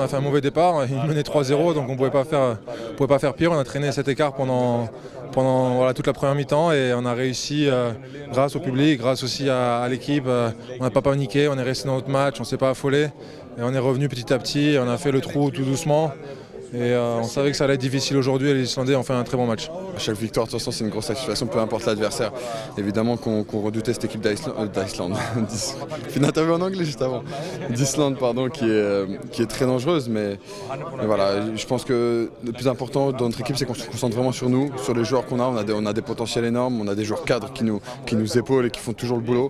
a fait un mauvais départ. Ils menaient 3-0, donc on ne pouvait pas faire pire. On a traîné cet écart pendant voilà, toute la première mi-temps et on a réussi grâce au public, grâce aussi à l'équipe. On n'a pas paniqué, on est resté dans notre match, on ne s'est pas affolé. Et on est revenu petit à petit, on a fait le trou tout doucement. Et on savait que ça allait être difficile aujourd'hui et les Islandais ont fait un très bon match. Chaque victoire, de toute façon, c'est une grosse satisfaction, peu importe l'adversaire. Évidemment qu'on redoutait cette équipe d'Islande. Une interview en anglais juste avant. D'Islande, pardon, qui est très dangereuse. Mais voilà, je pense que le plus important dans notre équipe, c'est qu'on se concentre vraiment sur nous, sur les joueurs qu'on a. On a des potentiels énormes, on a des joueurs cadres qui nous épaulent et qui font toujours le boulot.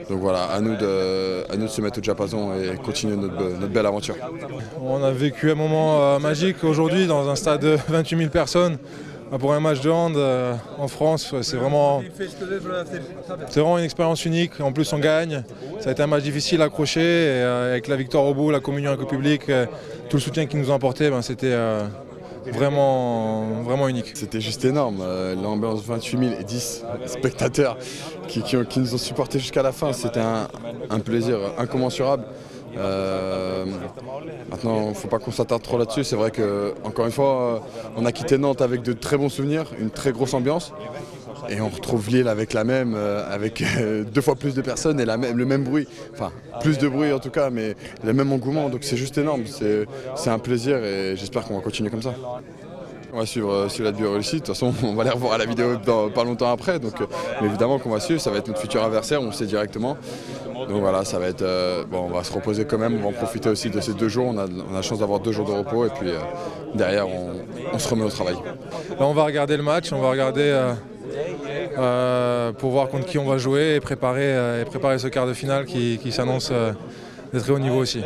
Donc voilà, à nous de se mettre au diapason et continuer notre belle aventure. On a vécu un moment magique aujourd'hui dans un stade de 28 000 personnes. Pour un match de hand en France, c'est vraiment une expérience unique. En plus, on gagne. Ça a été un match difficile à accrocher. Et avec la victoire au bout, la communion avec le public, tout le soutien qu'ils nous ont apporté, c'était vraiment unique. C'était juste énorme. L'ambiance 28 000 et 10 spectateurs qui nous ont supportés jusqu'à la fin. C'était un plaisir incommensurable. Maintenant, il ne faut pas qu'on s'attarde trop là-dessus. C'est vrai qu'encore une fois, on a quitté Nantes avec de très bons souvenirs, une très grosse ambiance. Et on retrouve Lille avec avec 2 fois plus de personnes et le même bruit. Enfin, plus de bruit en tout cas, mais le même engouement. Donc c'est juste énorme. C'est un plaisir et j'espère qu'on va continuer comme ça. On va suivre la vidéo réussie. De toute façon, on va les revoir à la vidéo pas longtemps après. Donc, mais évidemment qu'on va suivre. Ça va être notre futur adversaire, on le sait directement. Donc voilà, ça va être. On va se reposer quand même. On va en profiter aussi de ces 2 jours. On a la chance d'avoir 2 jours de repos et puis derrière, on se remet au travail. Là, on va regarder le match. On va regarder pour voir contre qui on va jouer et préparer ce quart de finale qui s'annonce de très haut niveau aussi.